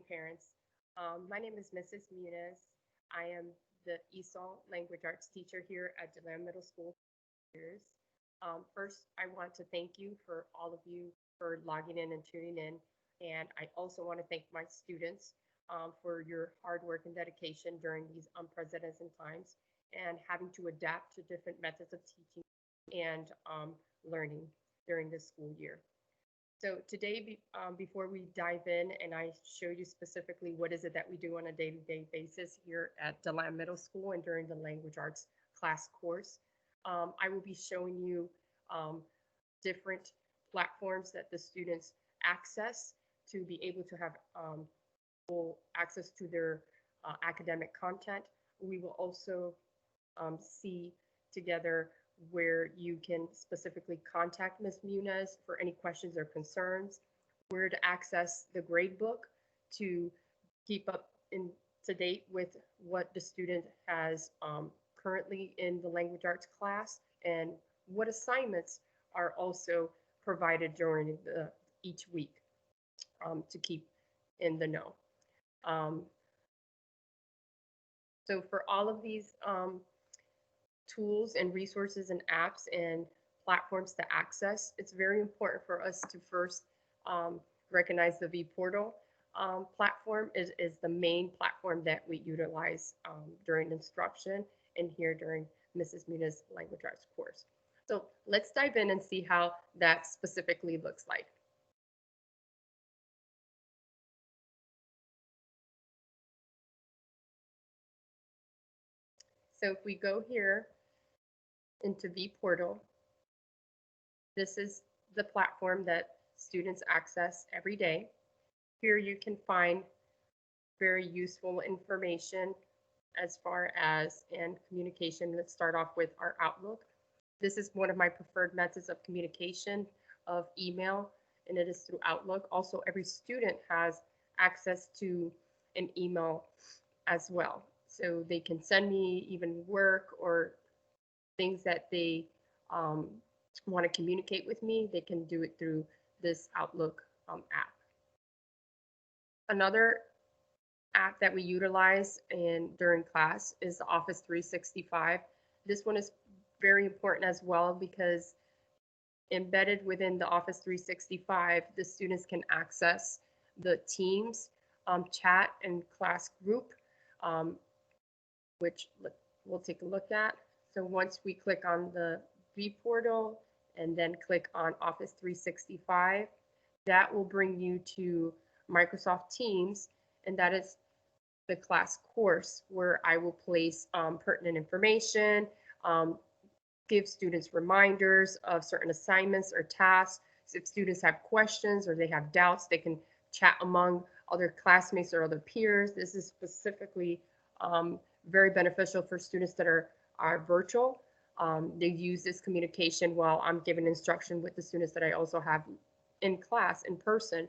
parents. My name is Mrs. Muniz. I am the ESOL language arts teacher here at DeLand Middle School. First, I want to thank you for all of you for logging in and tuning in. And I also want to thank my students for your hard work and dedication during these unprecedented times and having to adapt to different methods of teaching and learning during this school year. So today, before we dive in and I show you specifically what is it that we do on a day-to-day basis here at DeLand Middle School and during the language arts class course, I will be showing you different platforms that the students access to be able to have full access to their academic content. We will also see together where you can specifically contact Ms. Muniz for any questions or concerns, where to access the grade book to keep up to date with what the student has currently in the language arts class, and what assignments are also provided during each week to keep in the know. So for all of these tools and resources and apps and platforms to access, it's very important for us to first recognize the vPortal platform is the main platform that we utilize during instruction and here during Mrs. Muniz language arts course. So let's dive in and see how that specifically looks like. So if we go here into vPortal, this is the platform that students access every day. Here you can find very useful information as far as in communication. Let's start off with our Outlook. This is one of my preferred methods of communication of email, and it is through Outlook. Also, every student has access to an email as well. So they can send me even work or things that they want to communicate with me. They can do it through this Outlook app. Another app that we utilize during class is the Office 365. This one is very important as well because embedded within the Office 365, the students can access the Teams chat and class group, which we'll take a look at. So once we click on the vPortal and then click on Office 365, that will bring you to Microsoft Teams, and that is the class course where I will place pertinent information, give students reminders of certain assignments or tasks. So if students have questions or they have doubts, they can chat among other classmates or other peers. This is specifically very beneficial for students that are virtual. They use this communication while I'm giving instruction with the students that I also have in class in person.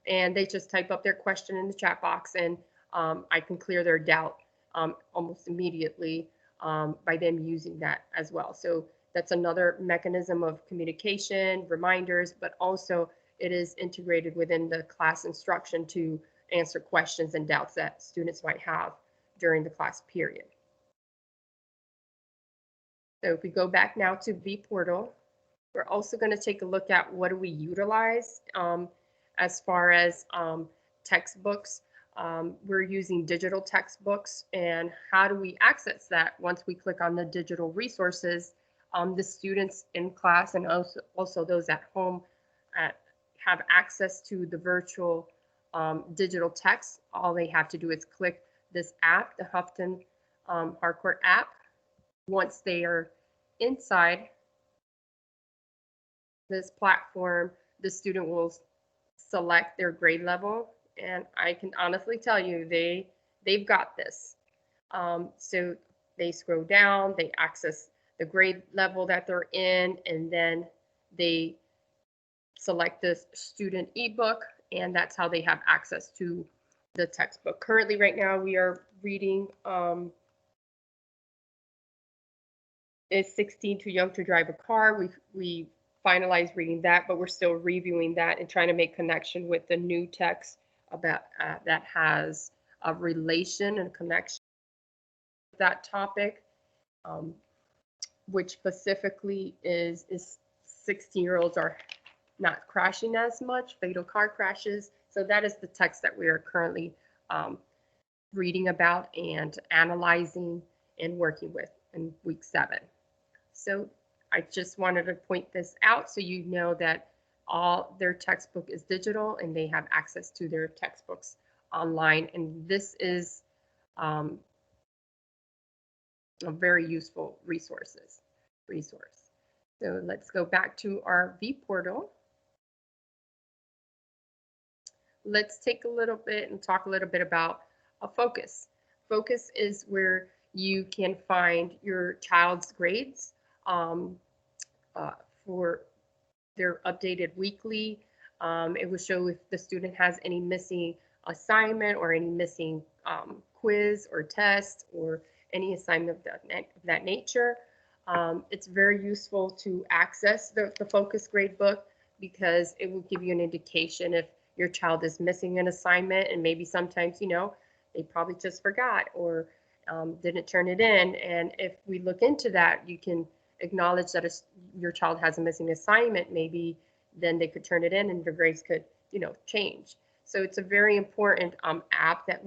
And they just type up their question in the chat box, and I can clear their doubt almost immediately by them using that as well. So that's another mechanism of communication, reminders, but also it is integrated within the class instruction to answer questions and doubts that students might have during the class period. So if we go back now to vPortal, we're also going to take a look at what do we utilize as far as textbooks. We're using digital textbooks, and how do we access that? Once we click on the digital resources, the students in class and also those at home have access to the virtual digital text. All they have to do is click this app, the Houghton Harcourt app. Once they are inside this platform, the student will select their grade level, and I can honestly tell you they've got this. So they scroll down, they access the grade level that they're in, and then they select this student ebook, and that's how they have access to the textbook. Currently, right now, we are reading Is 16 Too Young to Drive a Car? We finalized reading that, but we're still reviewing that and trying to make connection with the new text about that has a relation and connection with that topic, um, which specifically is 16-year-olds are not crashing as much, fatal car crashes. So that is the text that we are currently um, reading about and analyzing and working with in week 7. So I just wanted to point this out so you know that all their textbook is digital and they have access to their textbooks online. And this is a very useful resource. So let's go back to our vPortal. Let's take a little bit and talk a little bit about a focus. Focus is where you can find your child's grades um, for their updated weekly. It will show if the student has any missing assignment or any missing quiz or test or any assignment of that nature. It's very useful to access the focus grade book because it will give you an indication if your child is missing an assignment, and maybe sometimes, they probably just forgot or didn't turn it in. And if we look into that, you can acknowledge that your child has a missing assignment, maybe then they could turn it in and their grades could, change. So it's a very important app that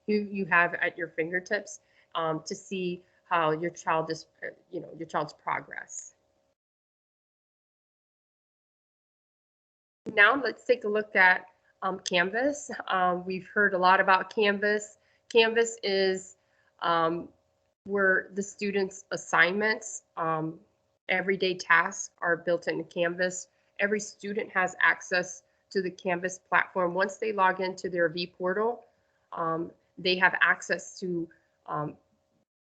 you have at your fingertips to see how your child is, your child's progress. Now let's take a look at Canvas. We've heard a lot about Canvas. Canvas is where the students' assignments, everyday tasks are built into Canvas. Every student has access to the Canvas platform. Once they log into their vPortal, they have access to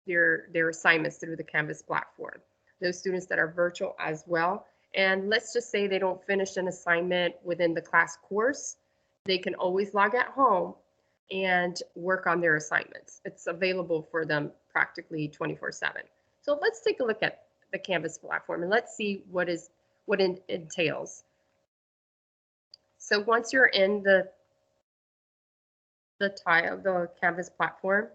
their assignments through the Canvas platform. Those students that are virtual as well. And let's just say they don't finish an assignment within the class course, they can always log at home and work on their assignments. It's available for them practically 24/7. So let's take a look at the Canvas platform and let's see what it entails. So once you're in the Canvas platform,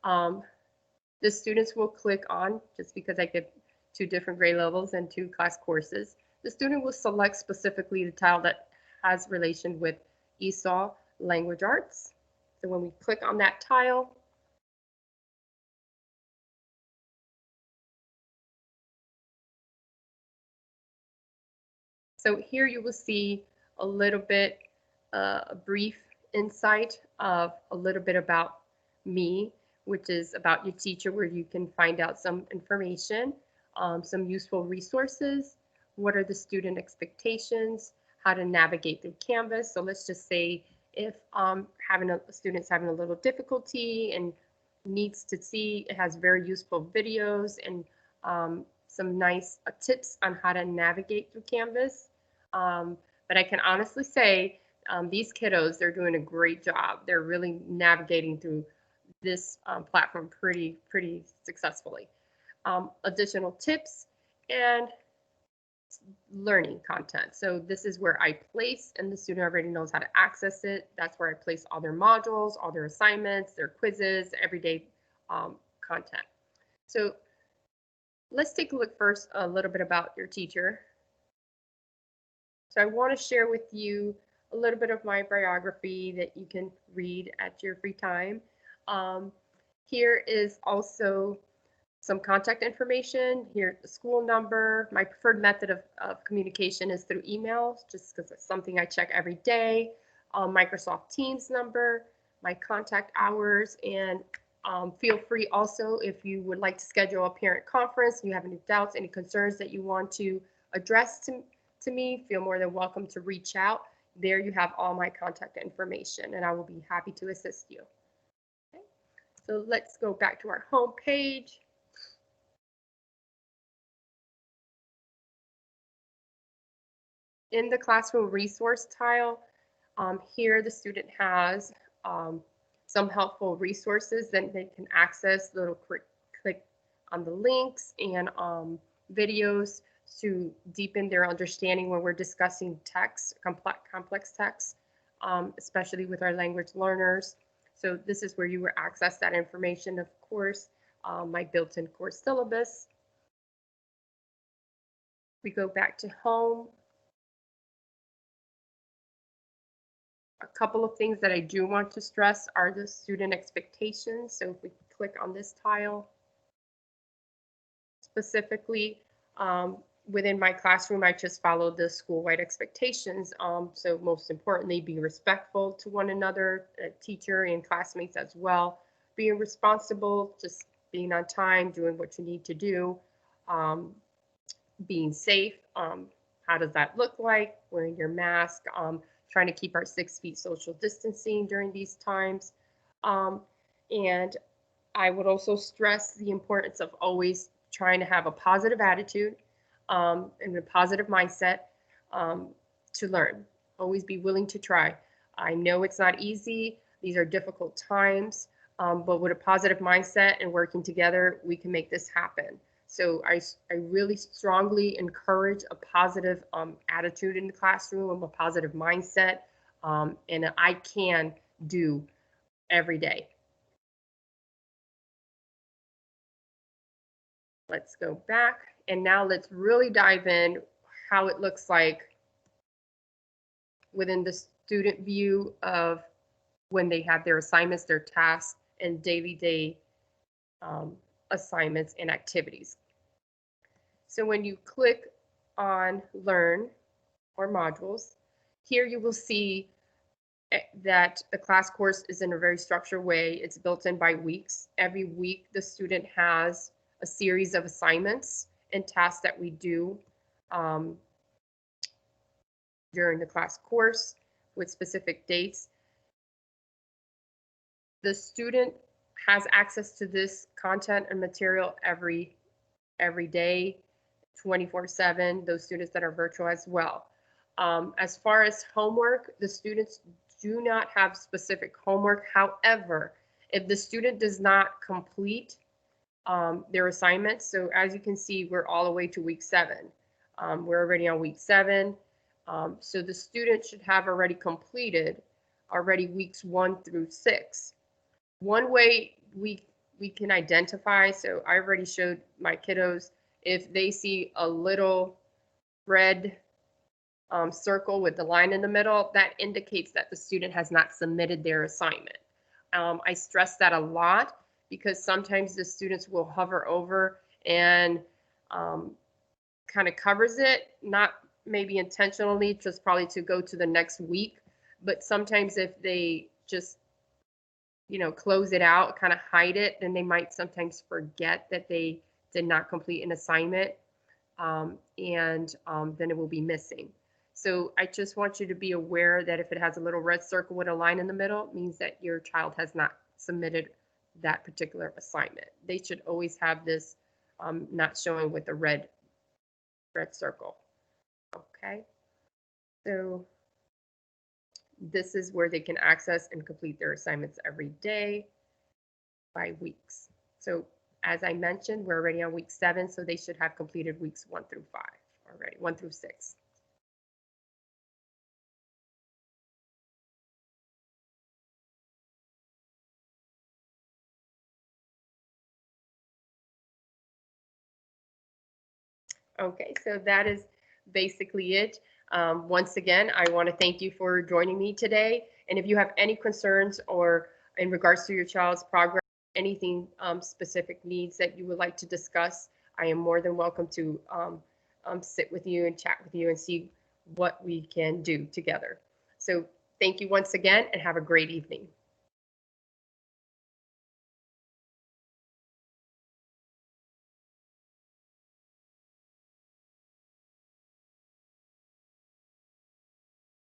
the students will click on, just because I get 2 different grade levels and 2 class courses, the student will select specifically the tile that has relation with ESOL language arts. So when we click on that tile, so here you will see a little bit, a brief insight of a little bit about me, which is about your teacher, where you can find out some information, some useful resources, what are the student expectations, how to navigate through Canvas. So let's just say if student's having a little difficulty and needs to see, it has very useful videos and some nice tips on how to navigate through Canvas. But I can honestly say these kiddos, they're doing a great job. They're really navigating through this platform pretty successfully. Additional tips and learning content. So this is where I place, and the student already knows how to access it. That's where I place all their modules, all their assignments, their quizzes, everyday content. So let's take a look first a little bit about your teacher. So I want to share with you a little bit of my biography that you can read at your free time. Here is also some contact information. Here's the school number. My preferred method of communication is through email, just because it's something I check every day. Microsoft Teams number, my contact hours, and feel free also if you would like to schedule a parent conference, you have any doubts, any concerns that you want to address to me, feel more than welcome to reach out. There you have all my contact information, and I will be happy to assist you. Okay. So let's go back to our home page. In the classroom resource tile, here the student has some helpful resources that they can access. Little click on the links and videos to deepen their understanding when we're discussing text, complex text. especially with our language learners. So this is where you will access that information, of course, my built-in course syllabus. We go back to home. A couple of things that I do want to stress are the student expectations. So if we click on this tile, specifically, within my classroom, I just follow the school-wide expectations. So most importantly, be respectful to one another, teacher and classmates as well. Being responsible, just being on time, doing what you need to do, being safe. How does that look like? Wearing your mask, trying to keep our 6 feet social distancing during these times. And I would also stress the importance of always trying to have a positive attitude and a positive mindset to learn. Always be willing to try. I know it's not easy. These are difficult times, but with a positive mindset and working together, we can make this happen. So I really strongly encourage a positive attitude in the classroom, a positive mindset, and I can do every day. Let's go back, and now let's really dive in how it looks like within the student view of when they have their assignments, their tasks, and day-to-day assignments and activities. So when you click on Learn or Modules, here you will see that the class course is in a very structured way. It's built in by weeks. Every week, the student has a series of assignments and tasks that we do during the class course with specific dates. The student has access to this content and material every day, 24/7, those students that are virtual as well. As far as homework, the students do not have specific homework. However, if the student does not complete their assignments, so as you can see, we're all the way to week 7. We're already on week 7. So the student should have already completed weeks 1 through 6. One way we can identify, so I already showed my kiddos, if they see a little red circle with the line in the middle, that indicates that the student has not submitted their assignment. I stress that a lot because sometimes the students will hover over and kind of covers it, not maybe intentionally, just probably to go to the next week. But sometimes if they just close it out, kind of hide it, then they might sometimes forget that they did not complete an assignment, and then it will be missing. So I just want you to be aware that if it has a little red circle with a line in the middle, it means that your child has not submitted that particular assignment. They should always have this not showing with the red circle. Okay, so this is where they can access and complete their assignments every day by weeks. So as I mentioned, we're already on week 7, so they should have completed weeks 1 through 5 already, 1 through 6. Okay, so that is basically it. Once again, I want to thank you for joining me today. And if you have any concerns or in regards to your child's progress, anything specific needs that you would like to discuss, I am more than welcome to sit with you and chat with you and see what we can do together. So thank you once again and have a great evening.